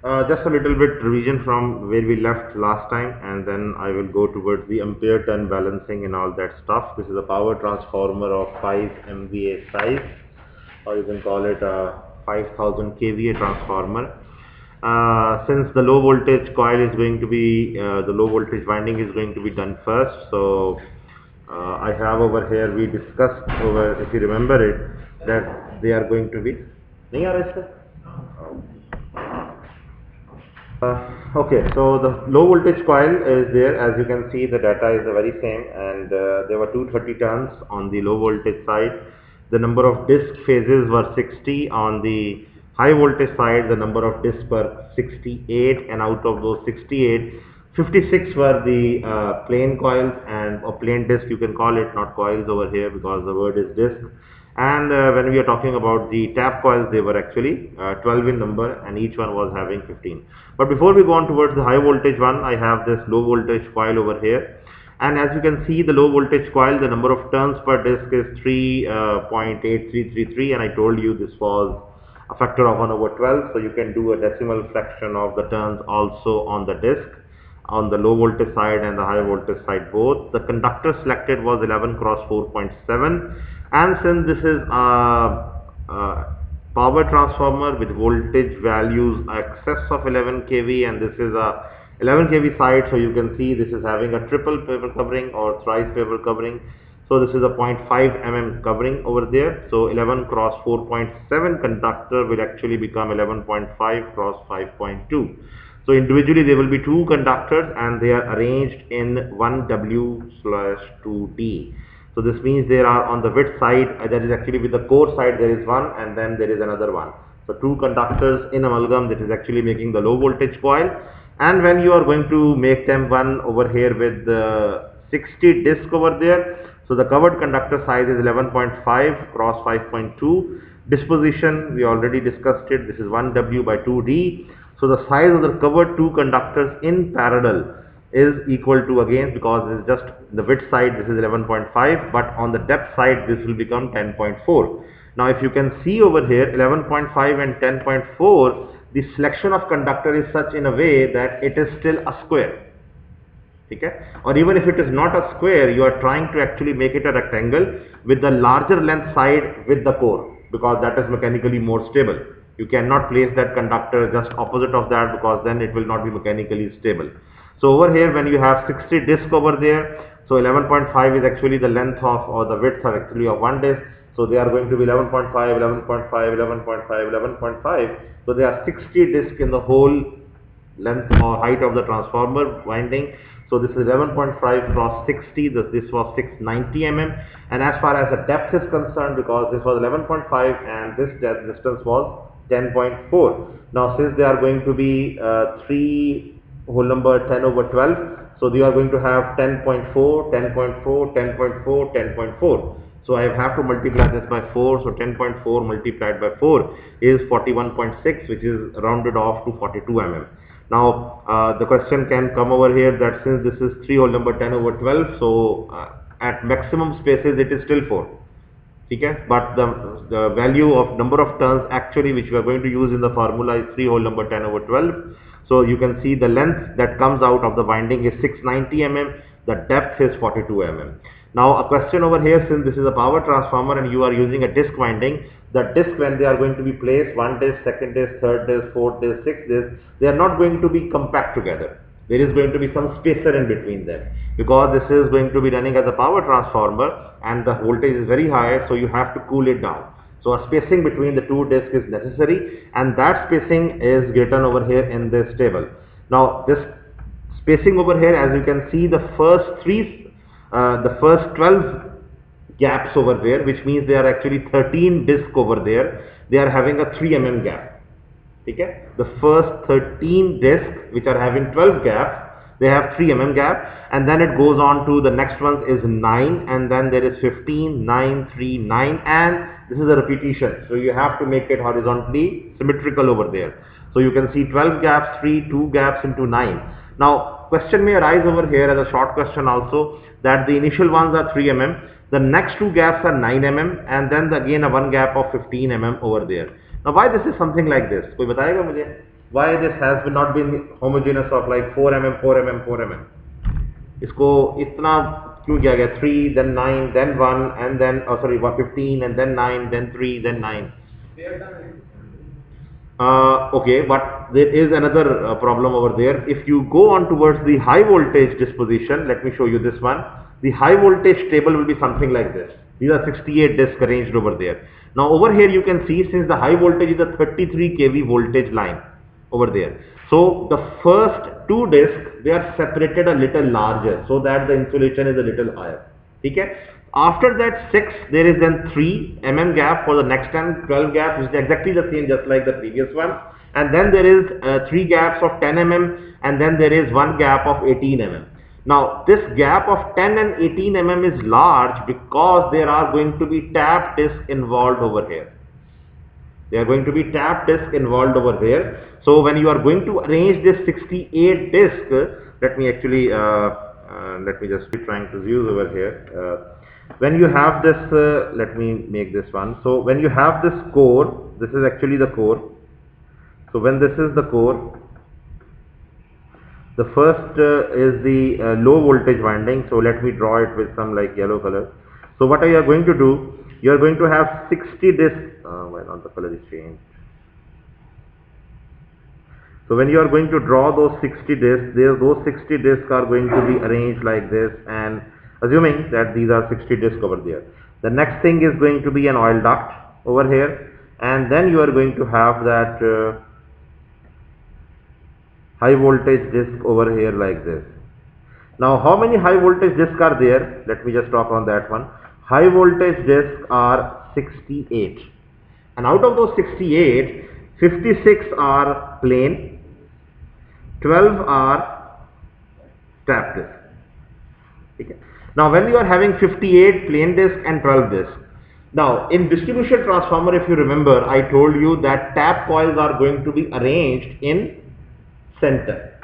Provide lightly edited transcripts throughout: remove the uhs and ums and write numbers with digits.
Just a little bit revision from where we left last time, and then I will go towards the ampere turn balancing and all that stuff. This is a power transformer of 5 MVA size, or you can call it a 5000 kVA transformer. Since the low voltage coil is going to be, the low voltage winding is going to be done first, so I have over here, we discussed over, if you remember it, that they are going to be. नहीं आ रहा इसका? Okay, so the low voltage coil is there. As you can see, the data is the very same, and there were 230 turns on the low voltage side. The number of disc phases were 60. On the high voltage side, the number of discs were 68, and out of those 68, 56 were the plain coils and or plain disc, you can call it, not coils over here because the word is disc. And when we are talking about the tap coils, they were actually 12 in number, and each one was having 15. But before we go on towards the high voltage one, I have this low voltage coil over here. And as you can see, the low voltage coil, the number of turns per disc is 3.8333, and I told you this was a factor of 1 over 12. So you can do a decimal fraction of the turns also on the disc, on the low voltage side and the high voltage side both. The conductor selected was 11 cross 4.7, and since this is a power transformer with voltage values excess of 11 kV, and this is a 11 kV side, so you can see this is having a triple paper covering or thrice paper covering. So this is a 0.5 mm covering over there. So 11 cross 4.7 conductor will actually become 11.5 cross 5.2. So individually there will be two conductors, and they are arranged in 1W/2D. So this means there are on the width side, that is actually with the core side, there is one, and then there is another one. So two conductors in amalgam, that is actually making the low voltage coil. And when you are going to make them one over here with the 60 disc over there, so the covered conductor size is 11.5 cross 5.2. Disposition, we already discussed it, this is 1W/2D. So the size of the covered two conductors in parallel is equal to, again, because it is just the width side, this is 11.5, but on the depth side this will become 10.4. Now if you can see over here, 11.5 and 10.4, the selection of conductor is such in a way that it is still a square. Okay? Or even if it is not a square, you are trying to actually make it a rectangle with the larger length side with the core, because that is mechanically more stable. You cannot place that conductor just opposite of that, because then it will not be mechanically stable. So over here, when you have 60 disc over there, so 11.5 is actually the length of, or the width of actually of one disc. So they are going to be 11.5, 11.5, 11.5, 11.5. So there are 60 disc in the whole length or height of the transformer winding. So this is 11.5 cross 60, this was 690 mm, and as far as the depth is concerned, because this was 11.5 and this distance was 10.4. Now since they are going to be 3 whole number 10 over 12, so you are going to have 10.4, 10.4, 10.4, 10.4. So I have to multiply this by 4, so 10.4 multiplied by 4 is 41.6, which is rounded off to 42 mm. Now the question can come over here that since this is 3 whole number 10 over 12, so at maximum spaces it is still 4. Okay? But the value of number of turns actually which we are going to use in the formula is 3 whole number 10 over 12. So you can see the length that comes out of the winding is 690 mm, the depth is 42 mm. Now a question over here, since this is a power transformer and you are using a disc winding, the disc when they are going to be placed, one disc, second disc, third disc, fourth disc, sixth disc, they are not going to be compact together. There is going to be some spacer in between them, because this is going to be running as a power transformer and the voltage is very high, so you have to cool it down. So a spacing between the two discs is necessary, and that spacing is written over here in this table. Now this spacing over here, as you can see, the first 12 gaps over there, which means there are actually 13 discs over there, they are having a 3 mm gap. Okay? The first 13 discs which are having 12 gaps, they have 3 mm gap, and then it goes on to the next one is 9, and then there is 15, 9, 3, 9, and this is a repetition. So you have to make it horizontally symmetrical over there. So you can see 12 gaps, 3, 2 gaps into 9. Now question may arise over here as a short question also, that the initial ones are 3 mm, the next two gaps are 9 mm, and then again a one gap of 15 mm over there. Now why this is something like this? कोई बताएगा मुझे? why this has not been homogeneous of like 4 mm, 4 mm, 4 mm. इसको इतना क्यों किया गया? 3, then 9, then 1, and then 15, and then 9, then 3, then 9. Okay, but there is another problem over there. If you go on towards the high voltage disposition, let me show you this one. The high voltage table will be something like this. These are 68 discs arranged over there. Now over here you can see, since the high voltage is a 33 kV voltage line over there. So the first 2 discs, they are separated a little larger so that the insulation is a little higher. Okay? After that 6, there is then 3 mm gap for the next 10, 12 gap, which is exactly the same just like the previous one. And then there is 3 gaps of 10 mm, and then there is 1 gap of 18 mm. Now this gap of 10 and 18 mm is large because there are going to be tap discs involved over here. There are going to be tap discs involved over there. So when you are going to arrange this 68 disc, let me actually let me just be trying to use over here. When you have this, let me make this one. So when you have this core, this is actually the core. So when this is the core, the first is the low voltage winding. So let me draw it with some like yellow color. So what are you going to do? You are going to have 60 discs. Why not the color is changed? So when you are going to draw those 60 discs, those 60 discs are going to be arranged like this, and assuming that these are 60 discs over there. The next thing is going to be an oil duct over here, and then you are going to have that high voltage disc over here like this. Now how many high voltage discs are there? Let me just talk on that one. High voltage discs are 68, and out of those 68, 56 are plain, 12 are tap discs. Okay. Now when you are having 58 plain disc and 12 disc, now in distribution transformer, if you remember, I told you that tap coils are going to be arranged in center.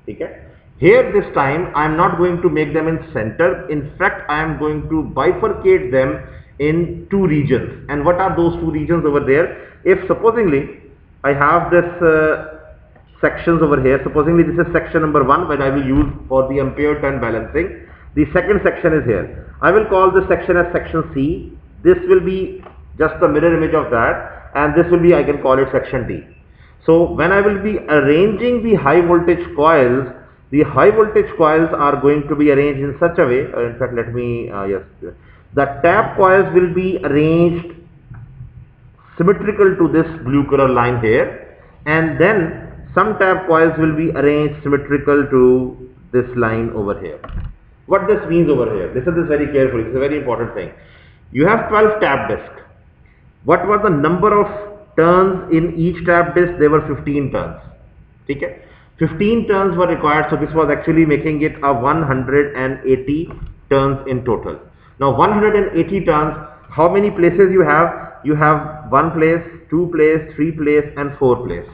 Okay. Here this time I am not going to make them in center. In fact, I am going to bifurcate them in 2 regions. And what are those 2 regions over there? If supposingly I have this sections over here, supposingly this is section number 1, when I will use for the ampere turn balancing. The second section is here. I will call this section as section C. This will be just the mirror image of that, and this will be, I can call it section D. So when I will be arranging the high voltage coils, the high voltage coils are going to be arranged in such a way, in fact let me, the tap coils will be arranged symmetrical to this blue color line here, and then some tap coils will be arranged symmetrical to this line over here. What this means over here, listen to this very carefully, it's a very important thing. You have 12 tap discs. What was the number of turns in each tap disc? There were 15 turns. Okay? 15 turns were required, so this was actually making it a 180 turns in total. Now 180 turns, how many places you have? You have 1 place, 2 place, 3 place and 4 place.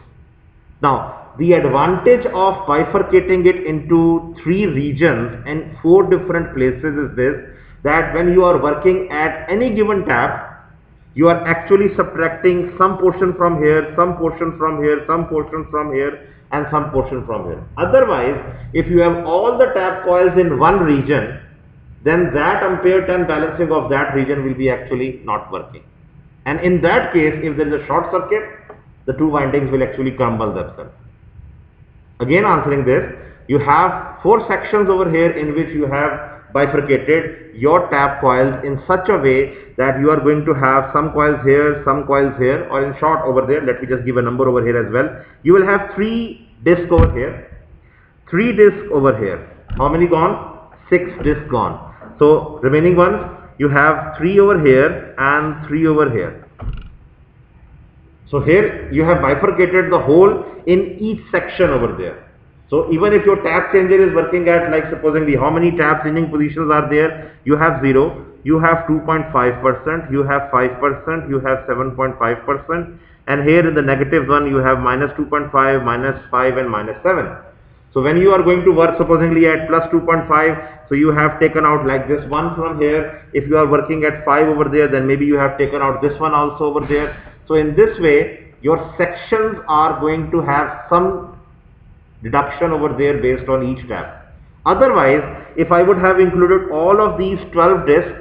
Now the advantage of bifurcating it into 3 regions and 4 different places is this, that when you are working at any given tap, you are actually subtracting some portion from here, some portion from here, some portion from here and some portion from here. Otherwise, if you have all the tap coils in one region, then that ampere turn balancing of that region will be actually not working. And in that case, if there is a short circuit, the 2 windings will actually crumble themselves. Again answering this, you have 4 sections over here in which you have bifurcated your tap coils in such a way that you are going to have some coils here, some coils here, or in short over there, let me just give a number over here as well. You will have 3 discs over here, 3 discs over here. How many gone? 6 discs gone. So remaining ones, you have 3 over here and 3 over here. So here you have bifurcated the whole in each section over there. So even if your tap changer is working at, like supposedly, how many tap changing positions are there? You have 0, you have 2.5%, you have 5%, you have 7.5%, and here in the negative one you have minus 2.5, minus 5 and minus 7. So when you are going to work supposedly at plus 2.5, so you have taken out like this one from here. If you are working at 5 over there, then maybe you have taken out this one also over there. So in this way, your sections are going to have some deduction over there based on each tap. Otherwise, if I would have included all of these 12 discs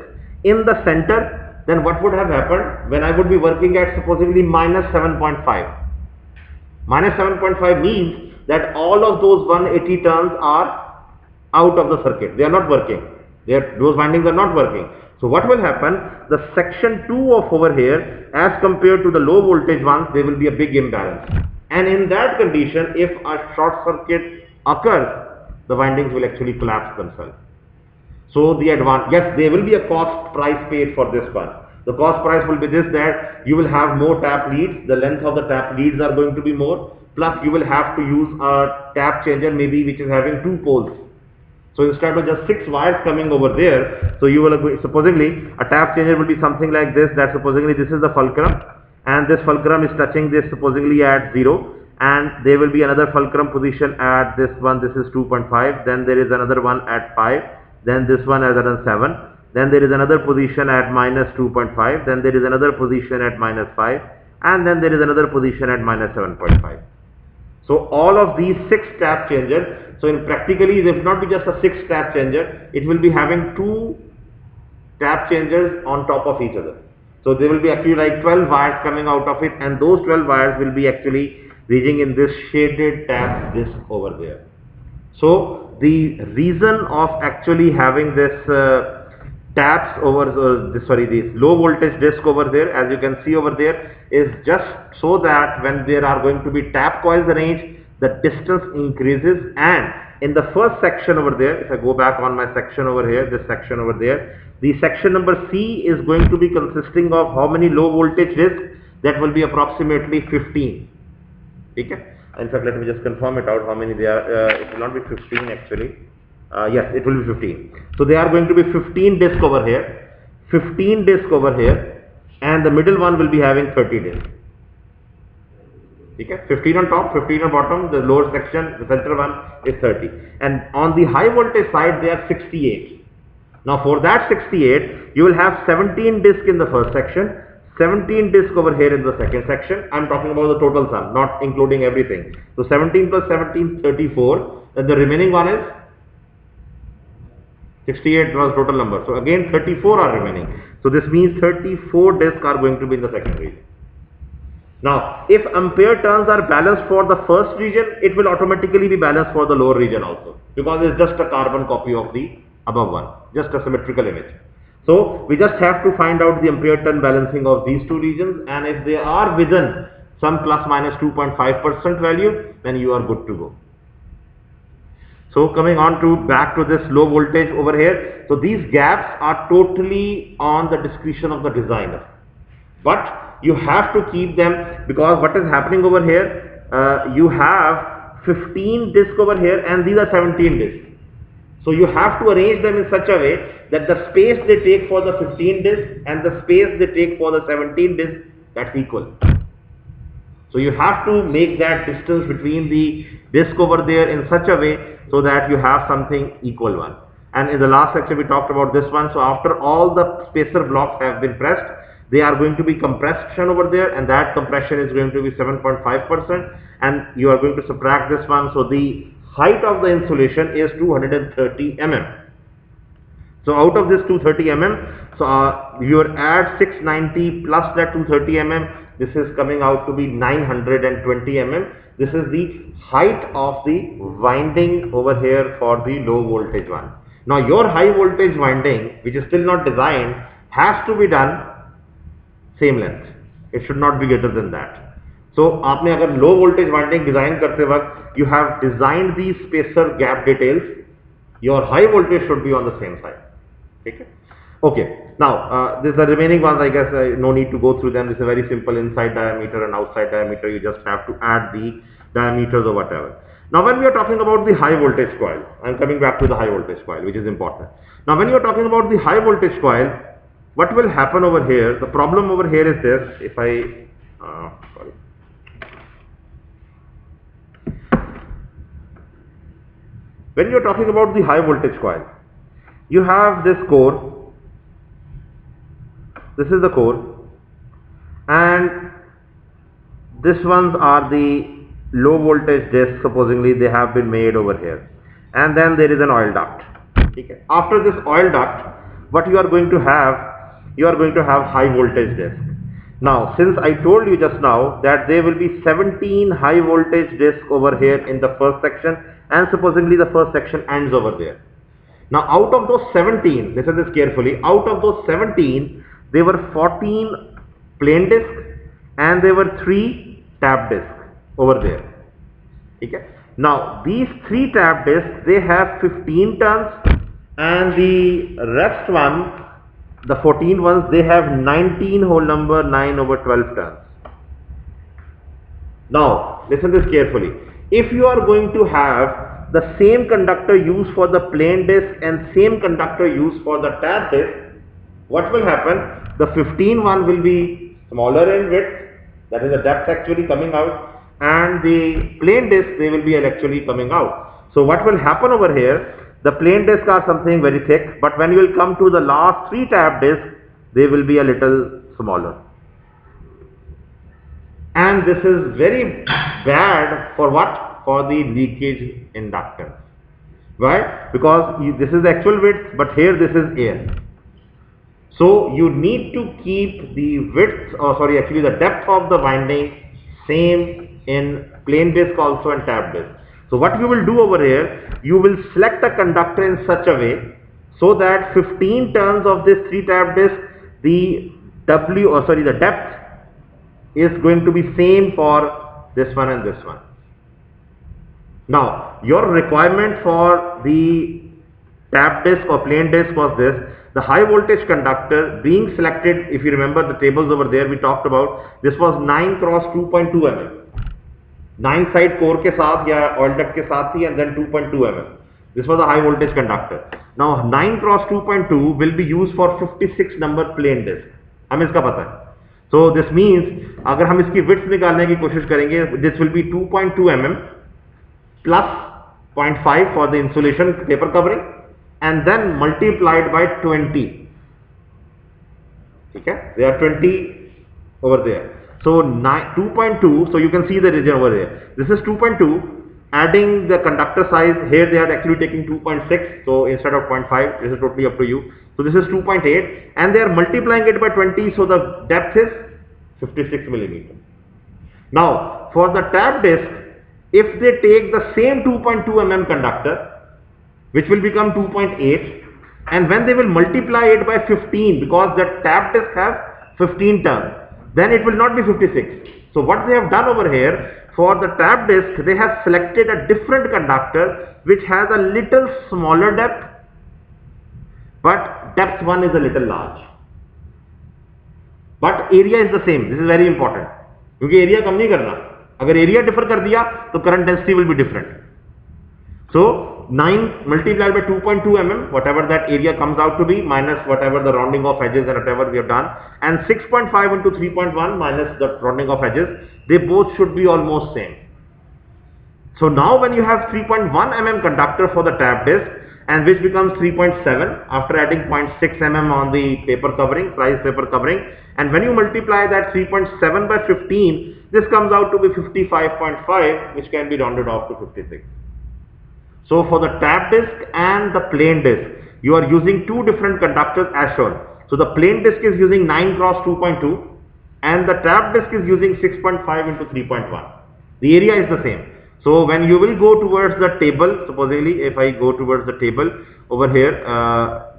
in the center, then what would have happened when I would be working at supposedly minus 7.5? Minus 7.5 means that all of those 180 turns are out of the circuit. They are not working. Those windings are not working. So what will happen? The section 2 of over here, as compared to the low voltage ones, there will be a big imbalance. And in that condition, if a short circuit occurs, the windings will actually collapse themselves. So the advantage, yes, there will be a cost price paid for this one. The cost price will be this, that you will have more tap leads, the length of the tap leads are going to be more, plus you will have to use a tap changer maybe which is having 2 poles. So instead of just 6 wires coming over there, so you will, supposedly a tap changer will be something like this, that supposedly this is the fulcrum and this fulcrum is touching this supposedly at 0, and there will be another fulcrum position at this one, this is 2.5, then there is another one at 5, then this one is at 7, then there is another position at minus 2.5, then there is another position at minus 5, and then there is another position at minus 7.5. So all of these 6 tap changers, so in practically it will not be just a 6 tap changer, it will be having 2 tap changers on top of each other. So there will be actually like 12 wires coming out of it, and those 12 wires will be actually reaching in this shaded tap disc over there. So the reason of actually having this taps over this low voltage disc over there, as you can see over there, is just so that when there are going to be tap coils arranged, the distance increases, and in the first section over there, if I go back on my section over here, this section over there, the section number C is going to be consisting of how many low voltage discs? That will be approximately 15. Okay? In fact, let me just confirm it out how many they are. It will not be 15 actually. Yes, it will be 15. So they are going to be 15 disc over here, 15 disc over here, and the middle one will be having 30 disc. Okay? 15 on top, 15 on bottom, the lower section, the center one is 30. And on the high voltage side, they are 68. Now for that 68, you will have 17 disc in the first section, 17 disc over here in the second section. I am talking about the total sum, not including everything. So 17 plus 17, 34, and the remaining one is 68 was total number. So again 34 are remaining. So this means 34 discs are going to be in the second region. Now if ampere turns are balanced for the first region, it will automatically be balanced for the lower region also, because it's just a carbon copy of the above one, just a symmetrical image. So we just have to find out the ampere turn balancing of these two regions, and if they are within some plus minus 2.5% value, then you are good to go. So coming on to back to this low voltage over here, so these gaps are totally on the discretion of the designer, but you have to keep them, because what is happening over here, you have 15 discs over here and these are 17 discs. So you have to arrange them in such a way that the space they take for the 15 discs and the space they take for the 17 discs, that's equal. So you have to make that distance between the disc over there in such a way so that you have something equal one. And in the last section we talked about this one. So after all the spacer blocks have been pressed, they are going to be compression over there, and that compression is going to be 7.5%, and you are going to subtract this one. So the height of the insulation is 230 mm. So out of this 230 mm, so you add 690 plus that 230 mm, this is coming out to be 920 mm. This is the height of the winding over here for the low voltage one. Now your high voltage winding, which is still not designed, has to be done same length. It should not be greater than that. So आपने अगर low voltage winding design करते वक्त you have designed these spacer gap details, your high voltage should be on the same side. Okay. Okay. Now this is the remaining ones. I guess no need to go through them. This is a very simple inside diameter and outside diameter. You just have to add the diameters or whatever. Now when we are talking about the high voltage coil, I am coming back to the high voltage coil, which is important. Now when you are talking about the high voltage coil, what will happen over here? The problem over here is this. If I sorry. When you are talking about the high voltage coil, you have this core. This is the core, and This ones are the low voltage discs, supposedly they have been made over here, and then there is an oil duct. Okay. After this oil duct, what you are going to have, you are going to have high voltage disc. Now, since I told you just now that there will be 17 high voltage discs over here in the first section, and supposedly the first section ends over there. Now, out of those 17, listen this carefully, out of those 17, there were 14 plain discs and there were 3 tap discs over there. Okay. Now, these 3 tap discs, they have 15 turns, and the rest one, the 14 ones, they have 19 whole number 9 over 12 turns. Now, listen this carefully. If you are going to have the same conductor used for the plain disc and same conductor used for the tap disc, what will happen? The 15 one will be smaller in width, that is the depth actually coming out, and the plain disc, they will be actually coming out. So what will happen over here? The plain discs are something very thick, but when you will come to the last 3 tap discs, they will be a little smaller. And this is very bad for what? For the leakage inductance. Why? Because this is the actual width, but here this is air. So you need to keep the width, actually the depth of the winding same in plain disc also and tap disc. So what you will do over here, you will select a conductor in such a way so that 15 turns of this 3 tap disc, the depth is going to be same for this one and this one. Now, your requirement for the tap disc or plain disc was this: the high voltage conductor being selected, if you remember the tables over there we talked about, this was 9 cross 2.2 mm. 9 side core के साथ या oil duct के साथ थी, and then 2.2 mm. This was a high voltage conductor. Now 9 cross 2.2 will be used for 56 number plain disc. हमें इसका पता है. So this means अगर हम इसकी width निकालने की कोशिश करेंगे, this will be 2.2 mm plus 0.5 for the insulation paper covering, and then multiplied by 20. Okay, there are 20 over there. So 2.2, so you can see the region over there. This is 2.2. Adding the conductor size, here they are actually taking 2.6, so instead of 0.5, this is totally up to you. So this is 2.8, and they are multiplying it by 20, so the depth is 56 millimeter. Now for the tap disc, if they take the same 2.2 mm conductor, which will become 2.8, and when they will multiply it by 15, because the tap disc has 15 turns, then it will not be 56. So what they have done over here, for the tap disc, they have selected a different conductor which has a little smaller depth, but depth 1 is a little large. But area is the same. This is very important. Because area कम नहीं करना. अगर area differ कर दिया, तो current density will be different. So 9 multiplied by 2.2 mm, whatever that area comes out to be, minus whatever the rounding of edges and whatever we have done, and 6.5 into 3.1 minus the rounding of edges, they both should be almost same. So now when you have 3.1 mm conductor for the tap disc, and which becomes 3.7 after adding 0.6 mm on the paper covering, price paper covering, and when you multiply that 3.7 by 15, this comes out to be 55.5, which can be rounded off to 56. So for the tap disc and the plain disc, you are using 2 different conductors as shown. So the plain disc is using 9 cross 2.2 and the tap disc is using 6.5 into 3.1. The area is the same. So when you will go towards the table, supposedly if I go towards the table over here,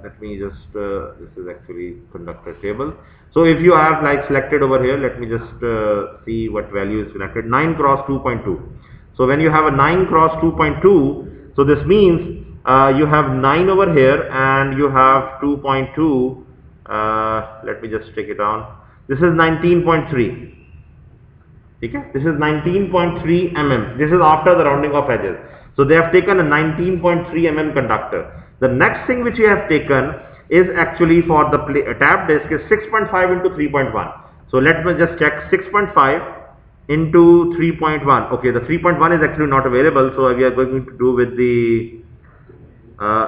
let me just, this is actually conductor table. So if you have like selected over here, let me just see what value is selected, 9 cross 2.2. So when you have a 9 cross 2.2, so this means you have 9 over here and you have 2.2, let me just take it down. This is 19.3. Okay? This is 19.3 mm. This is after the rounding of edges. So they have taken a 19.3 mm conductor. The next thing which we have taken is actually for the tap disc is 6.5 into 3.1. So let me just check 6.5 into 3.1. Okay, the 3.1 is actually not available, so we are going to do with the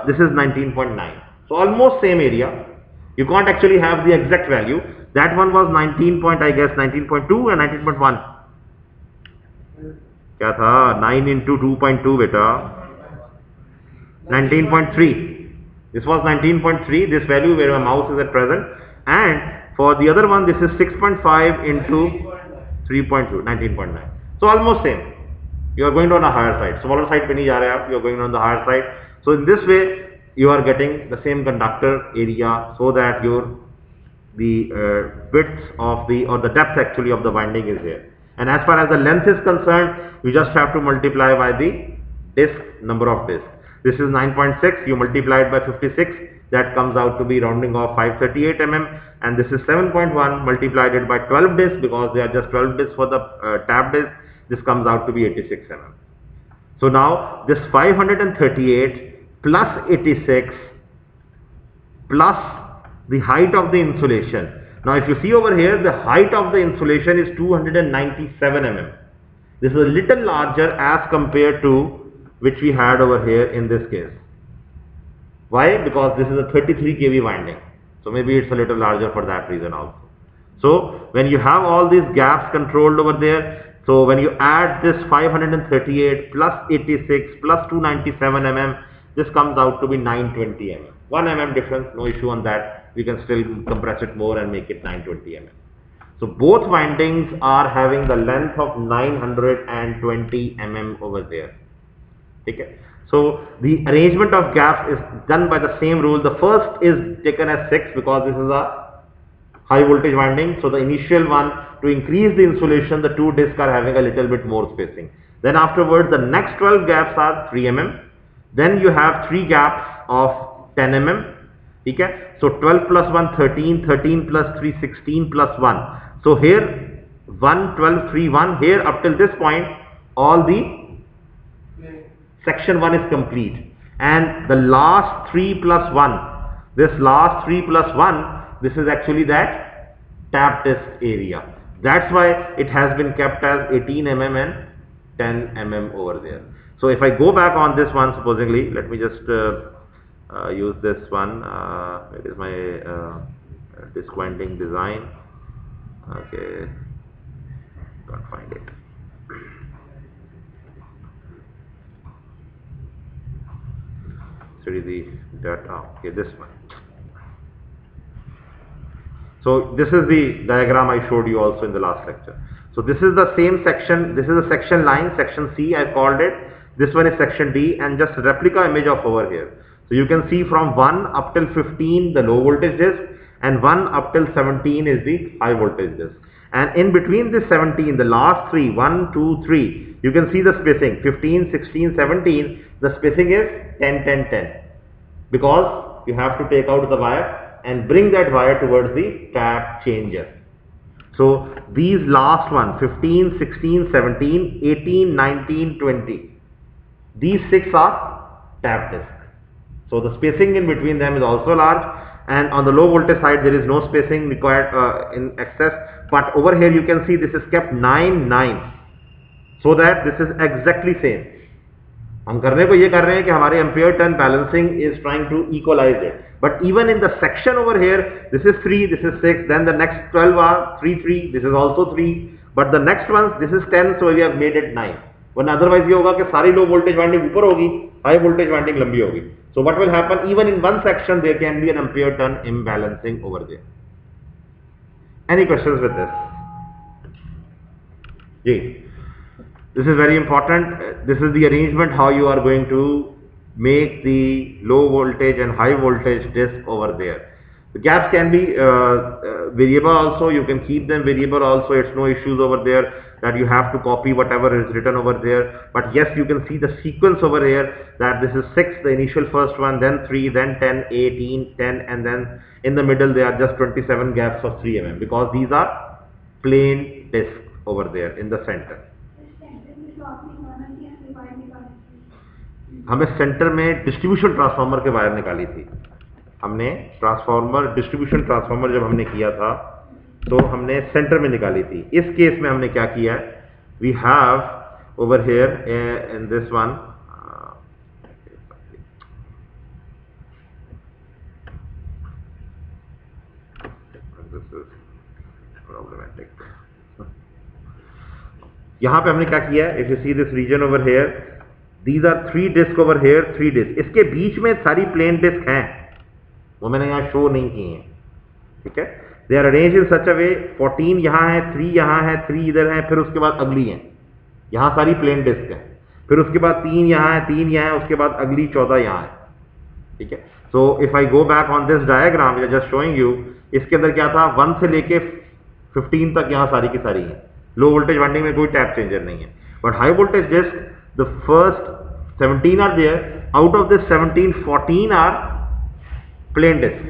this is 19.9. So almost same area. You can't actually have the exact value. That one was 19 point, I guess 19.2 and 19.1. क्या था 9 into 2.2 बेटा 19.3. This was 19.3, this value where my mouse is at present, and for the other one this is 6.5 into 3.2, 19.9. So almost same. You are going on a higher side. Smaller side pe nahi ja rahe aap, you are going on the higher side. So in this way you are getting the same conductor area, so that your width of the, or the depth actually of the winding is here. And as far as the length is concerned, you just have to multiply by the disc, number of discs. This is 9.6, you multiply it by 56, that comes out to be rounding off 538 mm, and this is 7.1 multiplied it by 12 discs, because they are just 12 discs for the tab disc, this comes out to be 86 mm. So now this 538 plus 86 plus the height of the insulation. Now if you see over here, the height of the insulation is 297 mm. This is a little larger as compared to which we had over here in this case. Why? Because this is a 33 kV winding. So maybe it's a little larger for that reason also. So when you have all these gaps controlled over there, so when you add this 538 plus 86 plus 297 mm, this comes out to be 920 mm. 1 mm difference, no issue on that. We can still compress it more and make it 920 mm. So both windings are having the length of 920 mm over there. Okay. So the arrangement of gaps is done by the same rule. The first is taken as 6 because this is a high voltage winding. So the initial one, to increase the insulation, the two discs are having a little bit more spacing. Then afterwards the next 12 gaps are 3 mm. Then you have 3 gaps of 10 mm. Okay. So 12 plus 1 13, 13 plus 3 16 plus 1. So here 1 12 3 1, here up till this point all the section 1 is complete, and the last 3 plus 1, this last 3 plus 1, this is actually that tap disc area. That's why it has been kept as 18 mm and 10 mm over there. So if I go back on this one, supposingly, let me just use this one. It is my disc winding design. Okay, can't find it. Study the data. Okay, this one. So this is the diagram I showed you also in the last lecture. So this is the same section. This is a section line, section C I called it. This one is section D, and just replica image of over here. So you can see from 1 up till 15 the low voltage disc, and 1 up till 17 is the high voltage disc. And in between this 17, the last 3, 1, 2, 3, you can see the spacing 15, 16, 17. The spacing is 10, 10, 10, because you have to take out the wire and bring that wire towards the tap changer. So these last one 15, 16, 17, 18, 19, 20, these 6 are tap disc. So the spacing in between them is also large, and on the low voltage side there is no spacing required in excess, but over here you can see this is kept 9, 9, so that this is exactly same. हम करने को ये कर रहे हैं कि हमारे ampere turn balancing is trying to equalize it, but even in the section over here this is 3, this is 6, then the next 12 are 3 3, this is also 3, but the next one this is 10, so we have made it 9. वरना otherwise ये होगा कि सारी लो voltage winding ऊपर होगी, high voltage winding लंबी होगी. So what will happen, even in one section there can be an ampere turn imbalancing over there. Any questions with this? जी, this is very important. This is the arrangement how you are going to make the low voltage and high voltage disc over there. The gaps can be variable also. You can keep them variable also. It's no issues over there that you have to copy whatever is written over there. But yes, you can see the sequence over here that this is 6, the initial first one, then 3, then 10, 18, 10, and then in the middle there are just 27 gaps of 3 mm, because these are plain discs over there in the center. हमें centre में distribution transformer के wire निकाली थी. हमने transformer, distribution transformer जब हमने किया था तो हमने सेंटर में निकाली थी. इस केस में हमने क्या किया है, we have over here in this one, this is problematic. यहाँ पे हमने क्या किया है, if you see this region over here, these are 3 disk over here, 3 disk, इसके बीच में सारी प्लेन डिस्क हैं, वो मैंने यहाँ शो नहीं की हैं, ठीक है। दे आर अरेंज इन सच अ वे, 14 यहाँ है, 3 यहाँ है, 3 इधर है, फिर उसके बाद अगली है, यहाँ सारी प्लेन डिस्क है, फिर उसके बाद 3 यहाँ है, 3 यहाँ है, उसके बाद अगली 14 यहाँ है, ठीक है। So if I go back on this diagram just showing you, इसके अंदर क्या था, 1 से लेके 15 तक यहाँ सारी की सारी है, लो वोल्टेज वाइंडिंग में कोई टैप चेंजर नहीं है, but high voltage disk the first 17 are there, out of this 17, 14 are plain disk,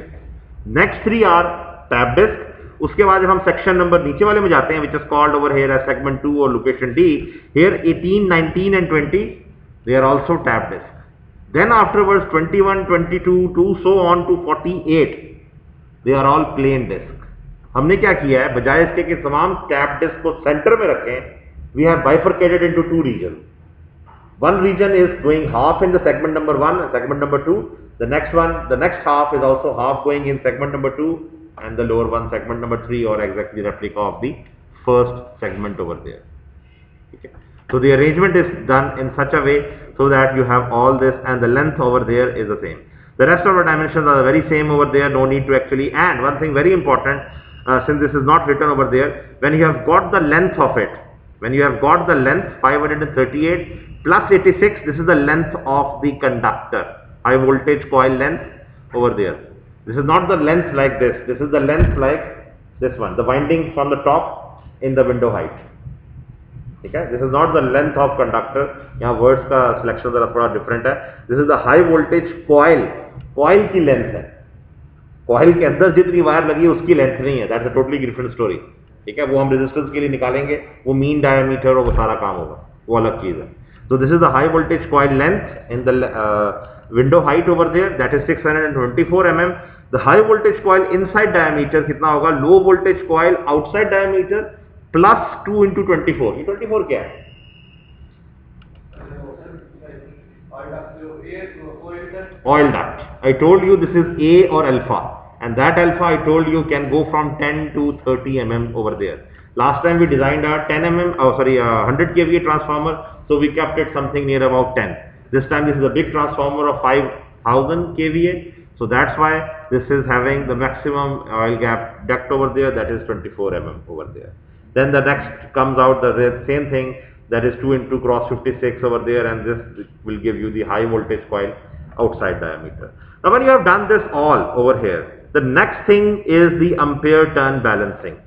next 3 are tap disk. उसके बाद जब हम सेक्शन नंबर नीचे वाले में जाते हैं, which is called over here as segment 2 और location D, here 18, 19 and 20 they are also tap disk. Then afterwards 21, 22 to so on to 48 they are all plain disk. हमने क्या किया है, बजाय इसके कि तमाम टैप डिस्क को सेंटर में रखें, we have bifurcated into 2 regions. One region is going half in the segment number 1 and segment number 2. The next half is also half going in segment number 2, and the lower one segment number 3, or exactly replica of the first segment over there. Okay. So the arrangement is done in such a way so that you have all this, and the length over there is the same. The rest of the dimensions are the very same over there, no need to actually, and one thing very important, since this is not written over there, when you have got the length of it, when you have got the length 538 plus 86, this is the length of the conductor, high voltage coil length over there. This is not the length like this, this is the length like this one, the winding from the top in the window height. ठीक है, this is not the length of conductor, यहाँ words का selection जरा थोड़ा different है. This is the high voltage coil, coil की length है, coil के अंदर जितनी वायर लगी है उसकी length नहीं है, that's a totally different story. ठीक है, वो हम resistance के लिए निकालेंगे, वो mean diameter और वो सारा काम होगा, वो अलग चीज है. So this is the high voltage coil length in the window height over there, that is 624 mm. The high voltage coil inside diameter कितना होगा, low voltage coil outside diameter plus 2 into 24. ये 24 क्या है? Oil duct. I told you this is A or alpha, and that alpha I told you can go from 10 to 30 mm over there. Last time we designed our 10 mm, 100 kVA transformer, so we kept it something near about 10. This time this is a big transformer of 5000 kVA, so that's why this is having the maximum oil gap duct over there, that is 24 mm over there. Then the next comes out the same thing, that is 2 into cross 56 over there, and this will give you the high voltage coil outside diameter. Now when you have done this all over here, the next thing is the ampere turn balancing,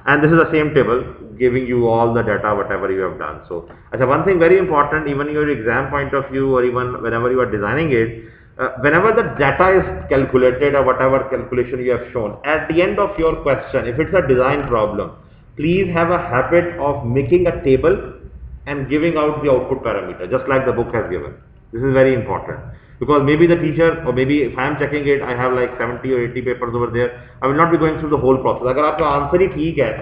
and this is the same table giving you all the data whatever you have done. So one thing very important, even your exam point of view, or even whenever you are designing it, whenever the data is calculated or whatever calculation you have shown, at the end of your question, if it's a design problem, please have a habit of making a table and giving out the output parameter, just like the book has given. This is very important, because maybe the teacher, or maybe if I am checking it, I have like 70 or 80 papers over there, I will not be going through the whole process. अगर आपका answer ही ठीक है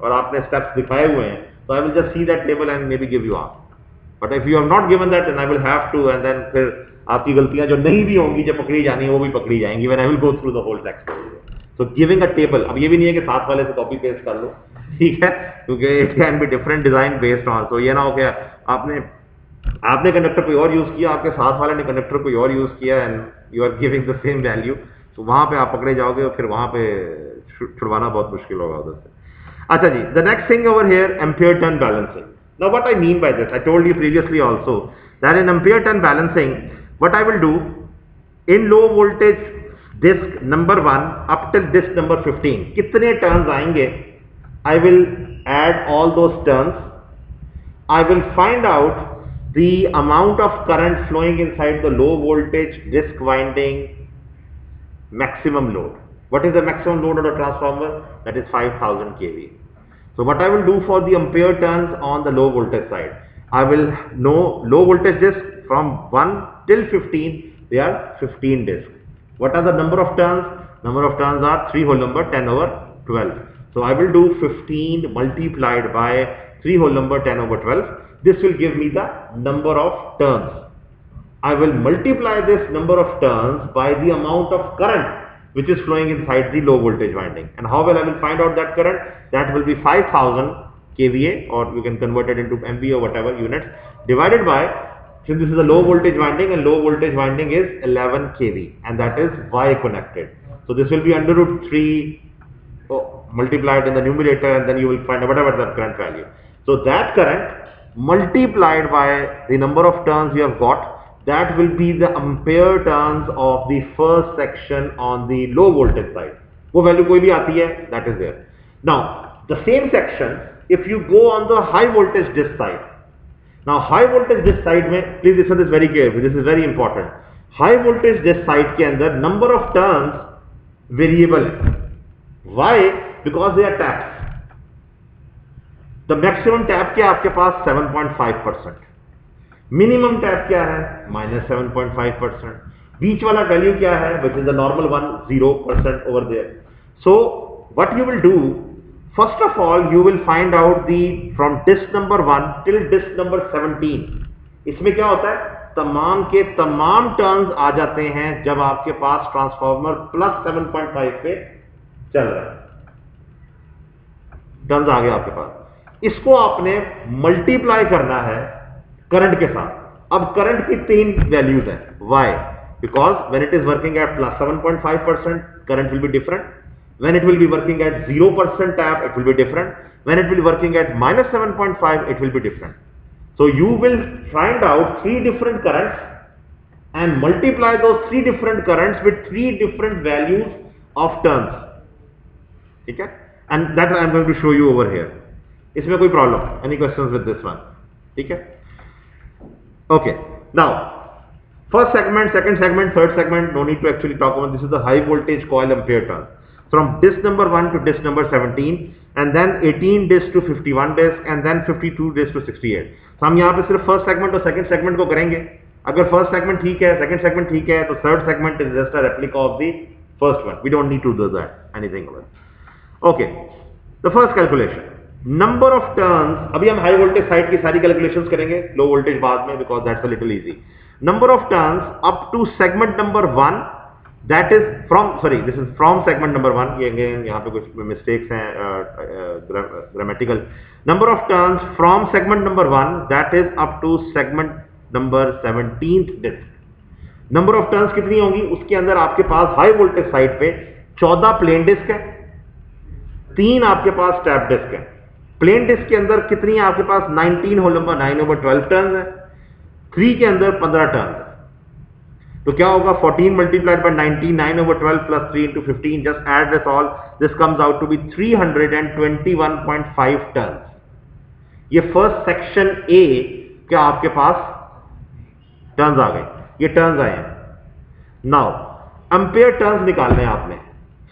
और आपने steps दिखाए हुए हैं, so I will just see that table and maybe give you answer. But if you have not given that, then I will have to, and then फिर आपकी गलतियां जो नहीं भी होंगी, जो पकड़ी जानी वो भी पकड़ी जाएंगी, when I will go through the whole text. So giving a table, अब ये भी नहीं है कि साथ वाले से कॉपी पेस्ट कर लो, ठीक है, क्योंकि it can be different design based on, so ये ना हो कि आपने कंडक्टर कोई और यूज किया, आपके साथ वाले ने कंडक्टर कोई और यूज किया, and you are giving the same value, तो वहां पे आप पकड़े जाओगे और फिर वहां पे छुड़वाना बहुत मुश्किल होगा उधर से. अच्छा जी, the next thing over here, ampere turn balancing. Now what I mean by this, I told you previously also that in ampere turn balancing what I will do in low voltage disc number 1 up till disc number 15, कितने turns आएंगे, I will add all those turns, I will find out the amount of current flowing inside the low voltage disc winding maximum load. What is the maximum load of the transformer? That is 5000 kV. So what I will do for the ampere turns on the low voltage side, I will know low voltage disc from 1 till 15, they are 15 discs. What are the number of turns? Number of turns are 3 whole number 10 over 12. So I will do 15 multiplied by 3 whole number 10 over 12. This will give me the number of turns. I will multiply this number of turns by the amount of current which is flowing inside the low voltage winding. And how will I will find out that current? That will be 5000 kVA, or you can convert it into MVA or whatever units, divided by, since this is a low voltage winding and low voltage winding is 11 kV and that is Y connected. So this will be under root 3 multiplied in the numerator, and then you will find whatever the current value. So that current multiplied by the number of turns you have got, that will be the ampere turns of the first section on the low voltage side. वो value कोई भी आती है, that is there. Now the same section, if you go on the high voltage disk side. Now high voltage disk side में, please listen this very carefully, this is very important. High voltage disk side के अंदर number of turns variable है. Why? Because they are taps. The maximum tap क्या आपके पास 7.5%. Minimum tap क्या है? -7.5%. बीच वाला value क्या है? Which is the normal one, 0% over there. So what you will do, first of all you will find out the from disk number 1 till disk number 17. इसमें क्या होता है? तमाम के तमाम टर्न्स आ जाते हैं जब आपके पास ट्रांसफार्मर +7.5 पे चल रहा है. टर्न्स आ गए आपके पास. इसको आपने मल्टीप्लाई करना है करंट के साथ. अब करंट की 3 वैल्यूज हैं. Why? Because when it is working at +7.5%, current will be different. When it will be working at 0% tap, it will be different. When it will be working at -7.5, it will be different. So you will find out 3 different currents and multiply those 3 different currents with 3 different values of turns. ठीक है? And that I am going to show you over here. इसमें कोई problem? Any questions with this one? ठीक है? Okay. Now, first segment, second segment, third segment, no need to actually talk about. This is the high voltage coil ampere turn. From disk number 1 to disk number 17, and then 18 disk to 51 disk, and then 52 disk to 68. तो हम यहाँ पे सिर्फ first segment और second segment को करेंगे. अगर first segment ठीक है, सेकंड सेगमेंट ठीक है, तो third segment is just a replica of the first one. We don't need to do that anything about. Okay, the first calculation, number of turns. अभी हम हाई वोल्टेज साइड की सारी calculations करेंगे, लो voltage बाद में, because that's a little easy. Number of turns up to segment number 1, that is from, sorry, this is from segment number 1. ये again यहाँ पे कुछ mistakes हैं grammatical. Number of turns from segment number 1, that is up to segment number 17th disk. Number of turns कितनी होंगी? उसके अंदर आपके पास हाई वोल्टेज साइड पे 14 प्लेन डिस्क है, 3 आपके पास टैप डिस्क है. प्लेन डिस्क के अंदर कितनी है आपके पास? 19 होल नंबर 9/12 टर्न्स है. 3 के अंदर 15 टर्न्स. तो क्या होगा? 14 multiplied by 19, 9/12 plus 3 into 15. Just add this all. This comes out to be 321.5 tons. ये फर्स्ट सेक्शन ए क्या आपके पास टर्न्स आ गए? ये टर्न्स आए हैं. नाउ एम्पेयर टर्न्स निकालने हैं आपने.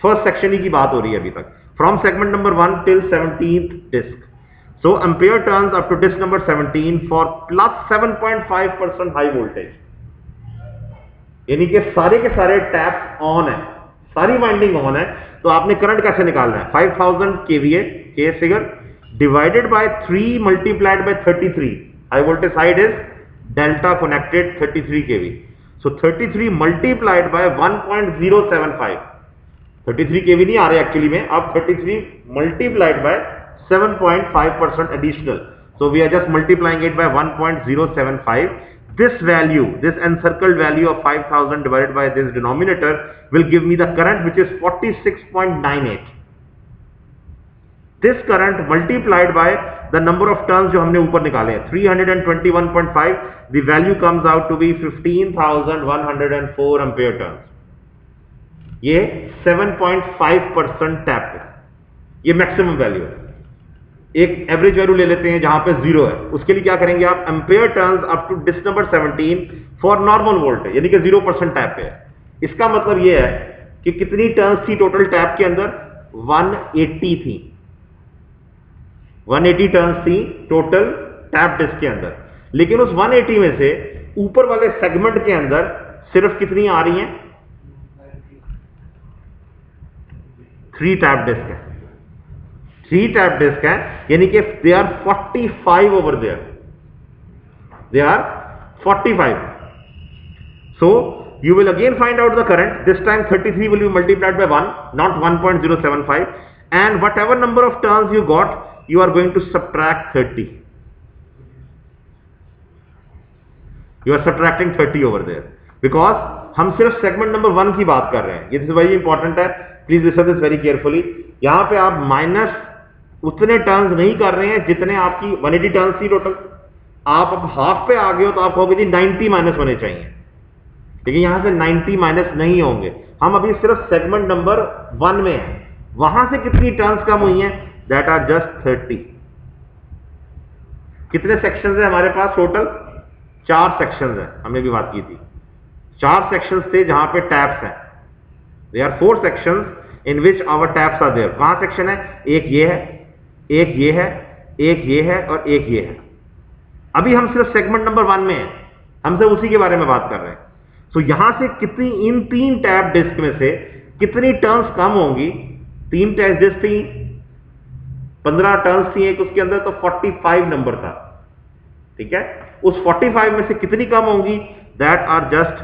फर्स्ट सेक्शन ही की बात हो रही है अभी तक, from segment number 1 till 17th disk. So ampere turns up to disk number 17 for +7.5% high voltage. यानी कि सारे के सारे टैप ऑन है, सारी वाइंडिंग ऑन है. तो आपने करंट कैसे निकालना है? 5000 kVA के figure divided by 3 multiplied by 33. High voltage side is delta connected 33 kV. So 33 multiplied bye 1.075. 33 kV नहीं आ रहे एक्चुअली में, अब 33 multiplied by 7.5% additional. So we are just multiplying it by 1.075. This value, this encircled value of 5000 divided by this denominator will give me the current, which is 46.98. This current multiplied by the number of turns जो हमने ऊपर निकाले हैं 321.5, the value comes out to be 15,104 ampere turns. ये 7.5% tap है. ये maximum value है. एक एवरेज वैल्यू ले लेते हैं जहां पे 0 है. उसके लिए क्या करेंगे आप? Ampere turns up to disk number 17 for normal voltage, यानी कि 0% टैप पे है. इसका मतलब ये है कि कितनी टर्न्स थी टोटल टैप के अंदर? 180 थी. 180 टर्न्स थी टोटल टैप डिस्क के अंदर. लेकिन उस 180 में से ऊपर वाले सेगमेंट के अंदर सिर्फ कितनी आ रही हैं? 3 टैप डिस्क है. 3 टैप डिस्क है, यानी कि they are 45 over there. They are 45. So you will again find out the current. This time 33 will be multiplied by 1, not 1.075, and whatever number of turns you got, you are going to subtract 30. You are subtracting 30 over there because हम सिर्फ segment number 1 की बात कर रहे हैं. ये very important है, please listen this very carefully. यहां पे आप माइनस उतने टर्न्स नहीं कर रहे हैं जितने आपकी 180 टर्न्स थी टोटल. आप अब हाफ पे आ गए हो तो आप कहोगे जी 90 माइनस होने चाहिए, लेकिन यहां से 90 माइनस नहीं होंगे. हम अभी सिर्फ सेगमेंट नंबर 1 में हैं. वहां से कितनी टर्न्स कम हुई हैं? That are just 30. कितने सेक्शंस है हमारे पास टोटल? 4 सेक्शंस है, हमने भी बात की थी. 4 सेक्शंस थे जहां पे टैप्स हैं. There are 4 sections in which our taps are there. कहां सेक्शन है? एक ये है, एक ये है, एक ये है और एक ये है. अभी हम सिर्फ सेगमेंट नंबर 1 में हैं, हम सिर्फ उसी के बारे में बात कर रहे हैं. तो यहां से कितनी, इन 3 टैप डिस्क में से कितनी टर्न्स कम होंगी? 3 टैप डिस्क थी, 15 टर्न्स थी एक उसके अंदर, तो 45 नंबर था. ठीक है, उस 45 में से कितनी कम होंगी? That are just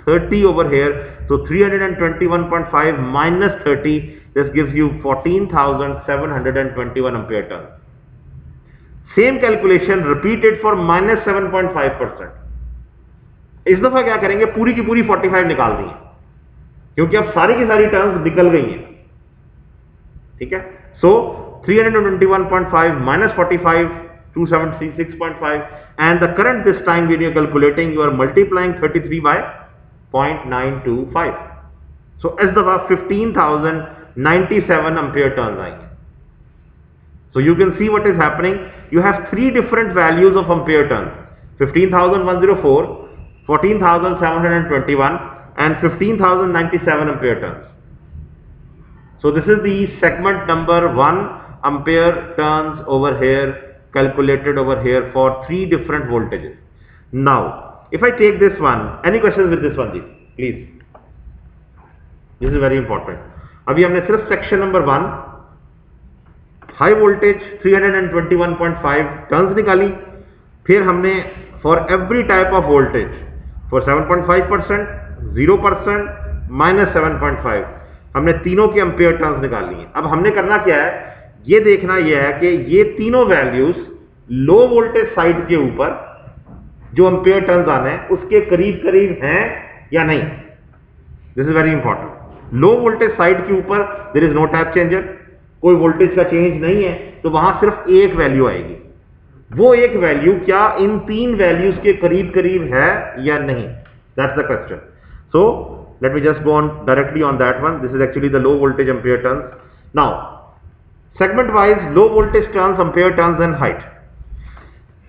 30 over here. so 321.5 minus 30, this gives you 14,721 ampere turn. Same calculation repeated for minus 7.5%. इस दफा क्या करेंगे? पूरी की पूरी 45 निकाल दी, क्योंकि अब सारी की सारी टर्म्स निकल गई हैं. ठीक है, so 321.5 minus 45, 276.5, and the current this time when you are calculating, you are multiplying 33 by 0.925. so इस दफा 15,097 ampere turns आएंगे. so you can see what is happening. you have 3 different values of ampere turns: 15,104, 14,721 and 15,097 ampere turns. so this is the segment number 1 ampere turns over here, calculated over here for 3 different voltages. now if I take this one, any questions with this one ji please? this is very important. अभी हमने सिर्फ section number 1 high voltage 321.5 turns निकाली. फिर हमने for every type of voltage, for 7.5%, 0%, minus 7.5, हमने तीनों के ampere turns निकाल लिए. अब हमने करना क्या है? ये देखना यह है कि ये तीनों वैल्यूज लो वोल्टेज साइड के ऊपर जो एम्पियर टर्न्स आने हैं उसके करीब करीब हैं या नहीं. This is very important. Low voltage side के ऊपर there is no tap changer, कोई वोल्टेज का चेंज नहीं है, तो वहां सिर्फ एक वैल्यू आएगी. वो एक वैल्यू क्या इन 3 वैल्यूज के करीब करीब है या नहीं? That's the question. So let me just go on directly on that one. This is actually the low voltage ampere turns. Now segment wise low voltage turns, ampere turns and height.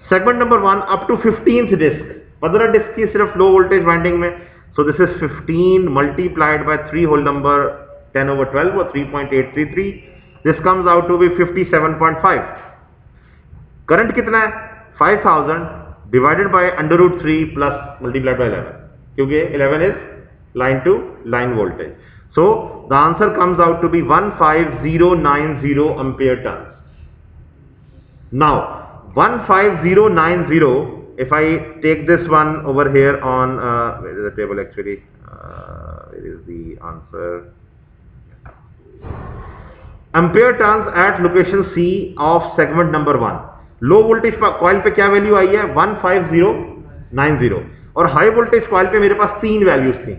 Segment number 1 up to 15th disc, 15 disc की सिर्फ low voltage winding में. So this is 15 multiplied by 3 whole number 10 over 12 or 3.833. This comes out to be 57.5. Current कितना है? 5000 divided by √3 plus multiplied by 11, क्योंकि 11 is line to line voltage. So the answer comes out to be 15090 ampere turns. Now 15090, if I take this one over here on where is the table actually, where is the answer? Ampere turns at location C of segment number 1. Low voltage coil पे क्या value आई है? 15090. और high voltage coil पे मेरे पास 3 values थी.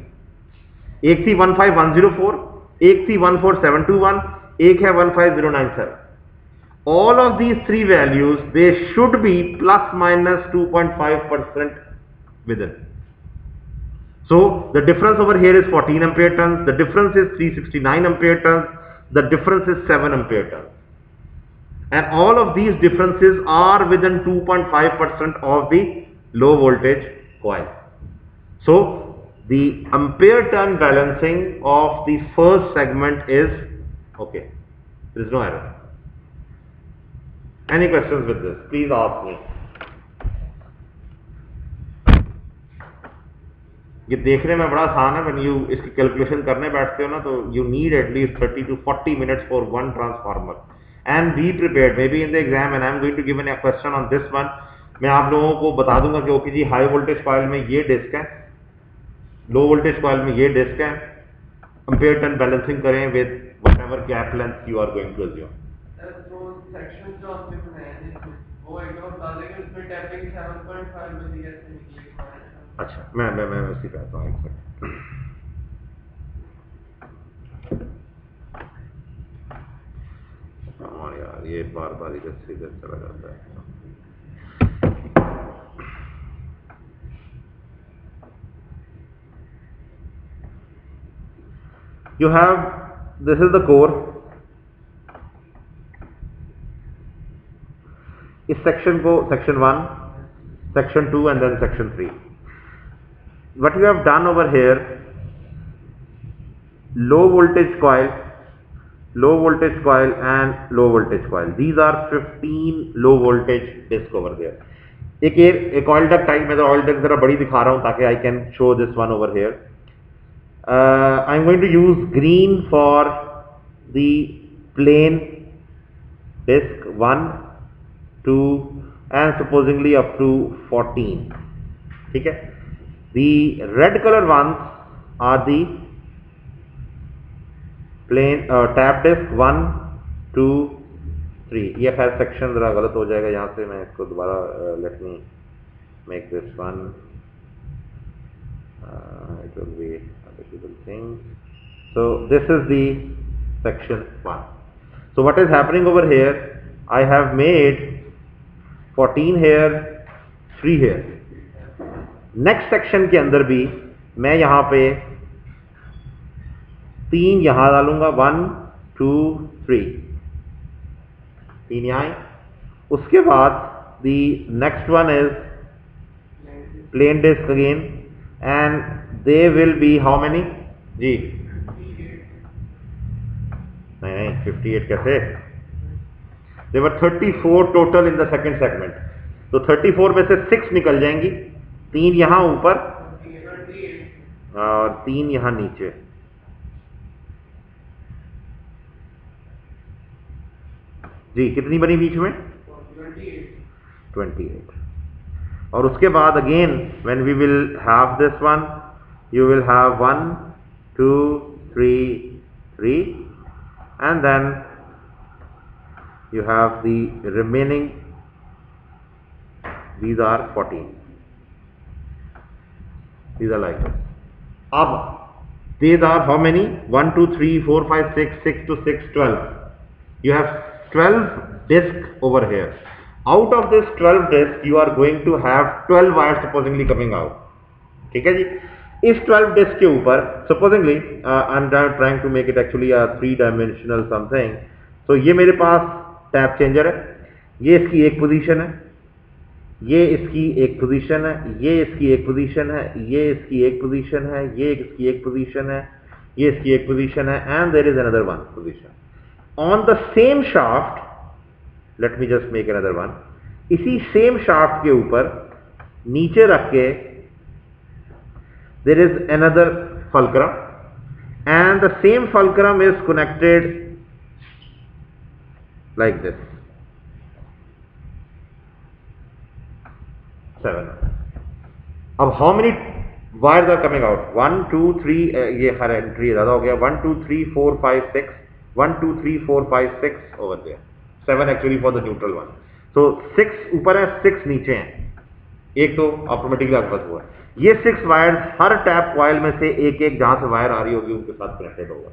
एक थी 15104, एक थी 14721, एक है 15097. all of these 3 values, they should be plus minus 2.5% within. So the difference over here is 14 ampere turns, the difference is 369 ampere turns, the difference is 7 ampere turns, and all of these differences are within 2.5% of the low voltage coil. So the ampere turn balancing of the first segment is okay. There is no error. Any questions with this? Please ask me. ये देखने में बड़ा आसान है, when you इसकी calculation करने बैठते हो ना, तो you need at least 30 to 40 minutes for one transformer. And be prepared. Maybe in the exam, and I am going to give a question on this one. मैं आप लोगों को बता दूंगा कि ओके जी, हाई वोल्टेज कॉइल में ये disc है, लो वोल्टेज कॉइल में ये डिस्क है, एम्पियर टर्न बैलेंसिंग करें with whatever gap length you are going to assume. तो सेक्शन जो आपने बनाया है वो एक और बता देंगे उसमें टैपिंग 7.5 मिली कैसे निकली। अच्छा मैं उसी पे आता हूँ, एक सेकंड। हाँ यार ये बार बार इधर से इधर चला जाता है। You have, this is the core, इस सेक्शन को section 1, section 2 and then section 3. What you have done over here, low voltage coil and low voltage coil. These are 15 low voltage disc over there. एक oil duct type, मैं तो oil duct जरा बड़ी दिखा रहा हूँ ताकि I can show this one over here. I'm going to use green for the plain disc 1, 2 and supposedly up to 14. ठीक है. The red color ones are the plain tap disc 1, 2, 3. ये खैर सेक्शन जरा गलत हो जाएगा यहाँ से, मैं इसको दोबारा let me make this one. It will be a difficult thing. So this is the section 1. So what is happening over here? I have made 14 here, 3 here. Next section के अंदर भी मैं यहाँ पे 3 यहाँ डालूंगा, 1, 2, 3. 3 यहाँ. उसके बाद the next one is plain disc again and they will be how many? जी नहीं 58 कैसे? There were 34 total in the second segment. तो 34 में से 6 निकल जाएंगी, 3 यहाँ ऊपर और 3 यहाँ नीचे. जी कितनी बनी बीच में? 28. और उसके बाद again when we will have this one, you will have 1, 2, 3, 3 and then you have the remaining, these are 14. These are like this. Ab these are how many? 1, 2, 3, 4, 5, 6, 6 to 6, 12. You have 12 discs over here. Out of this 12 discs you are going to have 12 wires supposedly coming out. ठीक है जी. इस 12 disc के ऊपर supposedly I'm trying to make it actually a 3-dimensional something. So ये मेरे पास tap changer है, ये इसकी एक पोजीशन है, ये इसकी एक पोजीशन है, ये इसकी एक पोजीशन है, ये इसकी एक पोजीशन है, ये इसकी एक पोजीशन है, ये इसकी एक पोजीशन है and there is another one position. On the same shaft, let me just make another one. इसी सेम शाफ्ट के ऊपर नीचे रख के there is another fulcrum and the same fulcrum is connected like this. 7. अब how many wires are coming out? 1, 2, 3. ये हर entry ज्यादा हो गया. 1, 2, 3, 4, 5, 6. 1, 2, 3, 4, 5, 6 over there. 7 actually for the neutral one. So 6 ऊपर है, 6 नीचे हैं. एक तो ऑटोमेटिकली आपके पास हुआ. ये 6 वायर्स हर टैप कॉइल में से एक एक जहां से वायर आ रही होगी उनके साथ कनेक्टेड होगा.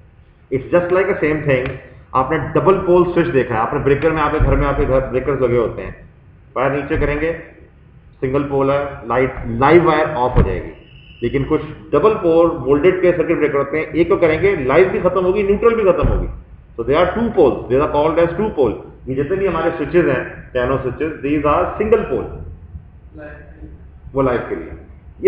It's just like a same thing. आपने डबल पोल स्विच देखा है, आपने ब्रेकर में आपके घर ब्रेकर्स लगे होते हैं. वायर नीचे करेंगे, सिंगल पोल है, लाइव वायर ऑफ हो जाएगी. लेकिन कुछ डबल पोल वोल्टेज के सर्किट ब्रेकर होते हैं, एक को करेंगे लाइव भी खत्म होगी, न्यूट्रल भी खत्म होगी. So there are 2 poles. They are called as 2 pole. ये जितने भी हमारे स्विचेज हैं, piano switches, these are single pole. वो लाइव के लिए.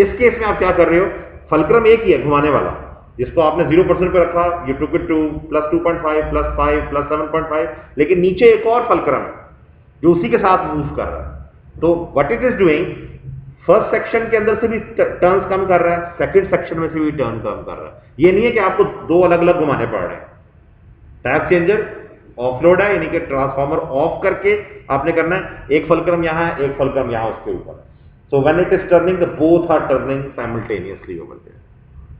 इस केस में आप क्या कर रहे हो? फल्क्रम एक ही है घुमाने वाला, जिसको आपने 0% पे रखा. You took it to +2.5, +5, +7.5. लेकिन नीचे एक और फल्क्रम है जो उसी के साथ मूव कर रहा है. तो what it is doing, first section के अंदर से भी टर्न्स कम कर रहा है, सेकंड सेक्शन में से भी टर्न कम कर रहा है. ये नहीं है कि आपको 2 अलग अलग घुमाने पड़ रहे हैं. टैप चेंजर ऑफलोड है, यानी कि ट्रांसफार्मर ऑफ करके आपने करना है. एक फल्क्रम यहाँ है, एक फल्क्रम यहाँ उसके ऊपर. So when it is turning, the both are turning simultaneously over there.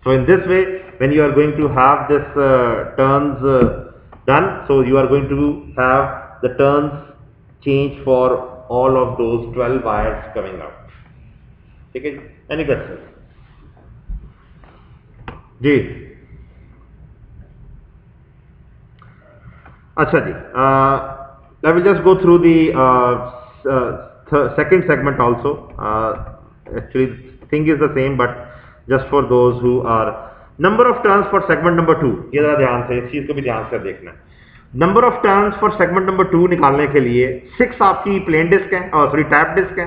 So in this way when you are going to have this turns done, so you are going to have the turns change for all of those 12 wires coming out. ठीक है, any questions? जी अच्छा जी, I will just go through the second segment also. Actually thing is the same, but just for those who are number of turns for segment number 2, ये जरा ध्यान से इस चीज को भी ध्यान से देखना है. Number of turns for segment number 2 निकालने के लिए 6 आपकी प्लेन डिस्क है और सॉरी टैप डिस्क है,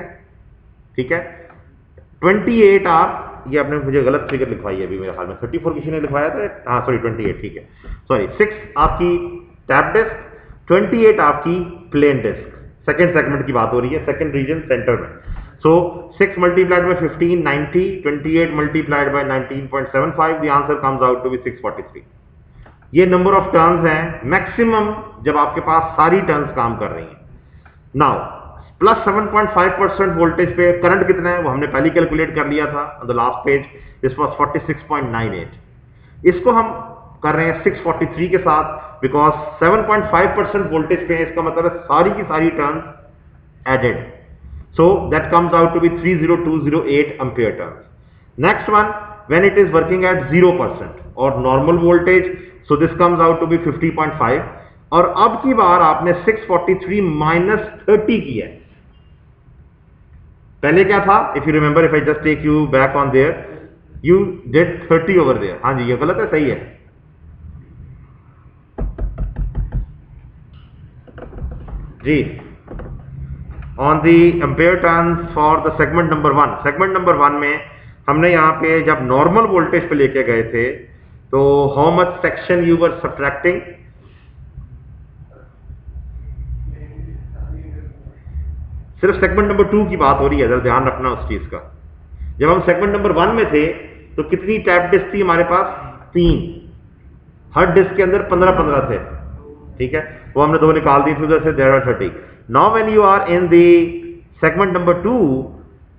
ठीक है. 28 आप, ये आपने मुझे गलत फिगर लिखवाई है अभी मेरे ख्याल में, 34 किसी ने लिखवाया था, हाँ सॉरी 28, ठीक है, सॉरी 6 आपकी टैप डिस्क, 28 आपकी प्लेन डिस्क. सेकंड सेगमेंट की बात हो रही है, सेकंड रीजन सेंटर में. So 6 multiplied by 15 90, 28 multiplied by 19.75, the answer comes out to be 643. ये नंबर ऑफ टर्न्स हैं मैक्सिमम जब आपके पास सारी टर्न्स काम कर रही हैं. नाउ प्लस 7.5% वोल्टेज पे करंट कितना है वो हमने पहले कैलकुलेट कर लिया था on the last page. This was 46.98. इसको हम कर रहे हैं 643 के साथ बिकॉज 7.5% वोल्टेज पे, इसका मतलब है सारी की सारी turns added. So that comes out to be 30208 ampere turns. Next one, when it is working at 0% और normal voltage, so this comes out to be 50.5. और अब की बार आपने 643 माइनस 30 किया है. पहले क्या था, if you remember, if I just take you back on there, you did 30 over there. हाँ जी, ये गलत है, सही है जी. On the ampere turns for the segment number 1, segment number 1 में हमने यहां पे जब नॉर्मल वोल्टेज पे लेके गए थे तो how much section you were subtracting, सिर्फ सेगमेंट नंबर 2 की बात हो रही है, जरा ध्यान रखना उस चीज का. जब हम सेगमेंट नंबर 1 में थे तो कितनी टैप डिस्क थी हमारे पास, 3. हर डिस्क के अंदर 15-15 थे, ठीक है, वो हमने 2 निकाल दी थी उधर से, there are 30. Now when you are in the segment number 2,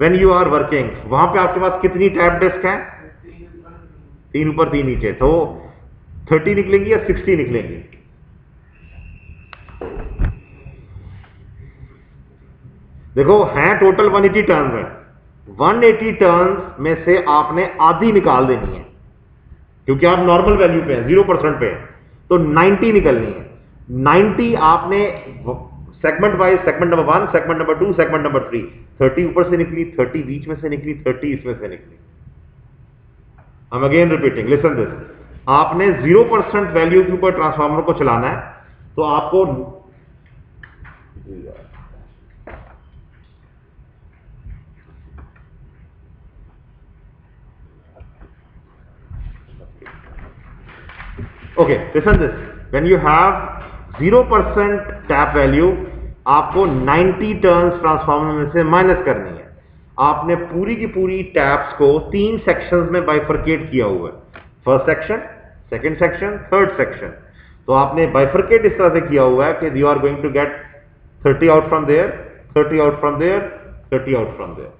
when you are working, वहां पे आपके पास कितनी टैप डिस्क है, 3 ऊपर 3 नीचे, तो 30 निकलेंगी या 60 निकलेंगी. देखो हैं टोटल 180 टर्न्स है, 180 टर्न्स में से आपने आधी निकाल देनी है क्योंकि आप नॉर्मल वैल्यू पे हैं, 0% पे हैं, तो 90 निकलनी है. 90 आपने segment wise, segment number 1, segment number 2, segment number 3, 30 ऊपर से निकली, 30 बीच में से निकली, 30 इसमें से निकली. I'm again repeating, listen this. आपने 0% वैल्यू के ऊपर ट्रांसफार्मर को चलाना है तो आपको okay, listen this. When you have 0% tap value, आपको 90 टर्न्स ट्रांसफार्मर में से माइनस करनी है. आपने पूरी की पूरी टैप्स को 3 सेक्शंस में बाइफरकेट किया हुआ है, first section, second section, third section. तो आपने बाइफरकेट इस तरह से किया हुआ है कि you are going to get 30 out from there, 30 out from there, 30 out from there,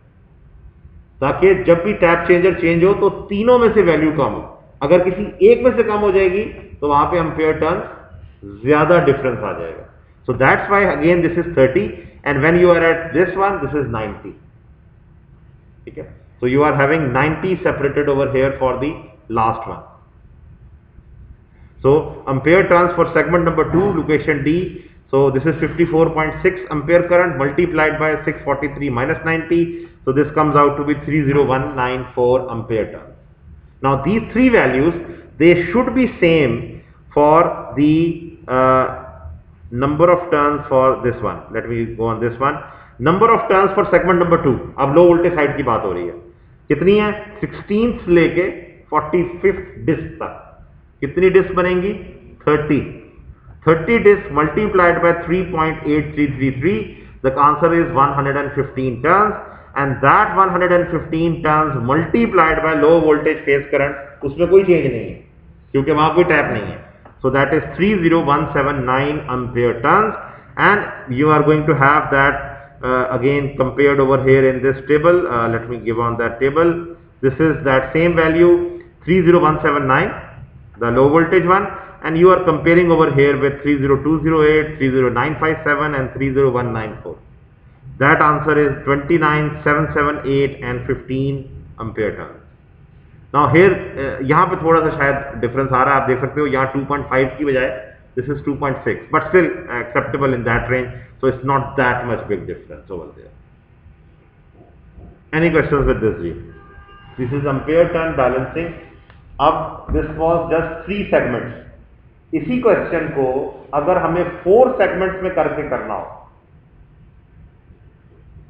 ताकि जब भी टैप चेंजर चेंज हो तो तीनों में से वैल्यू कम हो. अगर किसी एक में से कम हो जाएगी तो वहां पे एम्पेयर टर्न ज्यादा डिफरेंस आ जाएगा. So that's why again this is 30 and when you are at this one this is 90. ठीक है, so you are having 90 separated over here for the last one. So ampere turns for segment number 2, location D. So this is 54.6 ampere current multiplied by 643 minus 90. So this comes out to be 30194 ampere turns. Now these three values, they should be same for the number of turns for this one. Let me go on this one. Number of turns for segment number 2, अब लो voltage side की बात हो रही है, कितनी है, 16th लेके 45th disc तक कितनी डिस्क बनेंगी, 30. 30 disc multiplied by 3.8333, the answer is 115 turns. And that 115 turns multiplied by low voltage phase current, उसमें कोई चेंज नहीं है क्योंकि वहां कोई टैप नहीं है. So that is 30179 ampere turns. And you are going to have that again compared over here in this table. Let me give on that table. This is that same value 30179, the low voltage one, and you are comparing over here with 30208, 30957 and 30194. That answer is 29,778 and 15 ampere turns. Now here यहाँ पे थोड़ा सा शायद difference आ रहा है, आप देख सकते हो यहाँ 2.5 की बजाय this is 2.6, but still acceptable in that range, so it's not that much big difference over there. Any questions with this? This is ampere turn balancing. अब this was just 3 segments. इसी क्वेश्चन को अगर हमें 4 segments में करके करना हो,